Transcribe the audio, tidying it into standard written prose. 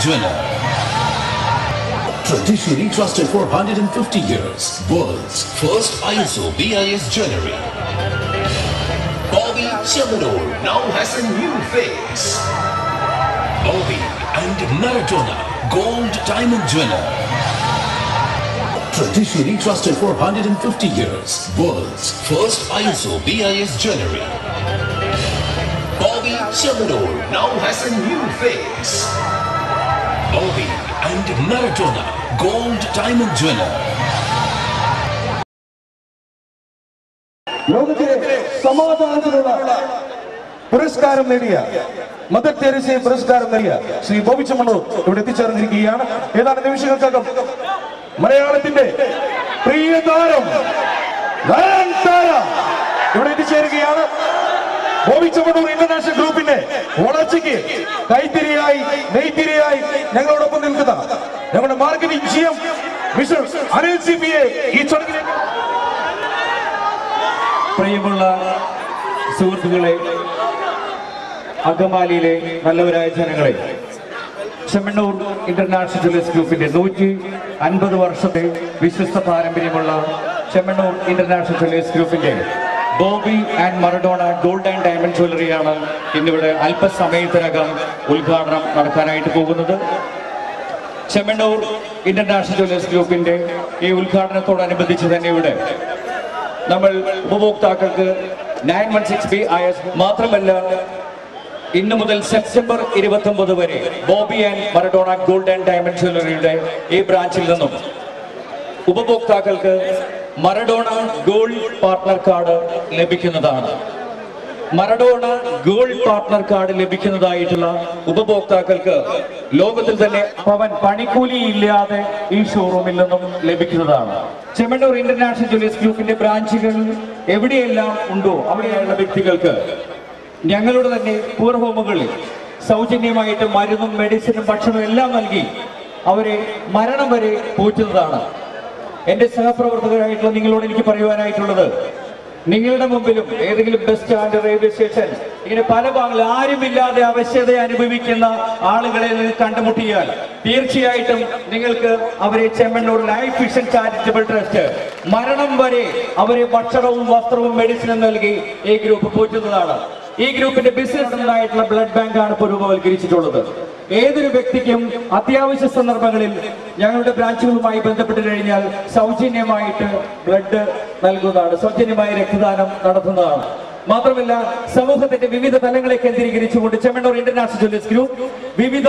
Jeweler. Traditionally trusted for 150 years. World's first ISO BIS jewelry. Bobby Chemanur now has a new face. Bobby and Maradona Gold Diamond Jeweler. Traditionally trusted for 150 years. World's first ISO BIS jewelry. Bobby Chemanur now has a new face. Bobby and Maradona Gold Diamond Jeweler. ലോകത്തിലെ സമാധാനത്തിനുള്ള പുരസ്കാരം നേടിയ mother Teresa പുരസ്കാരം നേടിയ ശ്രീ ബോബി ചെമ്മണ്ണൂർ ഇവിടെ എത്തിച്ചേർന്നിരിക്കുകയാണ്. ഏതാനും നിമിഷങ്ങൾക്കകം മലയാളത്തിന്റെ പ്രിയ താരം ഇവിടെ എത്തിച്ചേരുകയാണ്. ബോബി ചെമ്മണ്ണൂർ ഇന്റർനാഷണൽ ഗ്രൂപ്പിന്റെ വളർച്ചയ്ക്ക് കൈത്തിരിയായി നെയ്ത്തിരിയായി ഞങ്ങളോടൊപ്പം നിൽക്കുന്ന ഞങ്ങളുടെ marketing GM mister Anil CPA ഈ ചടങ്ങിലേക്ക്. പ്രിയമുള്ള സുഹൃത്തുക്കളെ, അങ്കമാലിയിലെ നല്ലവരായ ജനങ്ങളെ, ചെമ്മണ്ണൂർ ഇന്റർനാഷണൽ ജ്വല്ലേഴ്സ് ഗ്രൂപ്പിന്റെ 150 വർഷത്തെ വിശ്വസ്ത പാരമ്പര്യമുള്ള ചെമ്മണ്ണൂർ ഇന്റർനാഷണൽ ജ്വല്ലേഴ്സ് ഗ്രൂപ്പിന്റെ Boby and Maradona gold and diamond ജ്വല്ലറിയാണ് ഇന്നിവിടെ അല്പസമയത്തിനകം ഉദ്ഘാടനം നടത്താനായിട്ട് പോകുന്നത്. ചെമ്മണ്ണൂർ ഇന്റർനാഷണൽ ജ്വല്ലേഴ്സ് ഗ്രൂപ്പിന്റെ ഈ ഉദ്ഘാടനത്തോടനുബന്ധിച്ച് തന്നെ ഇവിടെ നമ്മൾ ഉപഭോക്താക്കൾക്ക് 916 BIS മാത്രമല്ല, ഇന്നു മുതൽ സെപ്റ്റംബർ 29 വരെ Boby and Maradona gold and diamond ജ്വല്ലറിയുടെ ഈ ബ്രാഞ്ചിൽ നിന്നും ഉപഭോക്താക്കൾക്ക് മറഡോണ ഗോൾഡ് പാർട്ട്ണർ കാർഡ് ലഭിക്കുന്നതാണ്. മറഡോണ ഗോൾഡ് പാർട്ട്ണർ കാർഡ് ലഭിക്കുന്നതായിട്ടുള്ള ഉപഭോക്താക്കൾക്ക് ലോകത്തിൽ തന്നെ പവൻ പണിക്കൂലി ഇല്ലാതെ ഈ ഷോറൂമിൽ നിന്നും ലഭിക്കുന്നതാണ്. ചെമ്മണ്ണൂർ ഇന്റർനാഷണൽ ജ്വല്ലേഴ്സ് ഗ്രൂപ്പിന്റെ ബ്രാഞ്ചുകൾ എവിടെയെല്ലാം ഉണ്ടോ അവിടെയുള്ള വ്യക്തികൾക്ക് ഞങ്ങളുടെ തന്നെ പൂർ ഹോമുകളിൽ സൗജന്യമായിട്ട് മരുന്നും മെഡിസിനും ഭക്ഷണവും എല്ലാം നൽകി അവരെ മരണം വരെ പോറ്റുന്നതാണ്. എന്റെ സഹപ്രവർത്തകരായിട്ടുള്ള നിങ്ങളോട് എനിക്ക് പറയുവാനായിട്ടുള്ളത്, നിങ്ങളുടെ മുമ്പിലും ഏതെങ്കിലും ബസ് സ്റ്റാൻഡ്, റെയിൽവേ സ്റ്റേഷൻ, ഇങ്ങനെ പല ഭാഗങ്ങളിൽ ആരുമില്ലാതെ അവശത അനുഭവിക്കുന്ന ആളുകളെ നിങ്ങൾ കണ്ടുമുട്ടിയാൽ തീർച്ചയായിട്ടും നിങ്ങൾക്ക് അവരെ Chemmanur life vision charitable trust മരണം വരെ അവരെ ഭക്ഷണവും വസ്ത്രവും മെഡിസിനും നൽകി ഈ ഗ്രൂപ്പ് പോറ്റുന്നതാണ്. ഈ ഗ്രൂപ്പിന്റെ ബിസിനസ് ആയിട്ടുള്ള ബ്ലഡ് ബാങ്കാണ് ഇപ്പോൾ രൂപവൽക്കരിച്ചിട്ടുള്ളത്. ഏതൊരു വ്യക്തിക്കും അത്യാവശ്യ സന്ദർഭങ്ങളിൽ ഞങ്ങളുടെ ബ്രാഞ്ചുകളുമായി ബന്ധപ്പെട്ട് കഴിഞ്ഞാൽ സൗജന്യമായിട്ട് ബ്ലഡ് നൽകുന്നതാണ്, സൗജന്യമായി രക്തദാനം നടത്തുന്നതാണ്. മാത്രമല്ല, സമൂഹത്തിന്റെ വിവിധ തലങ്ങളെ കേന്ദ്രീകരിച്ചുകൊണ്ട് ചെമ്മണ്ണൂർ ഇന്റർനാഷണൽ ജ്വല്ലേഴ്സ് ഗ്രൂപ്പ് വിവിധ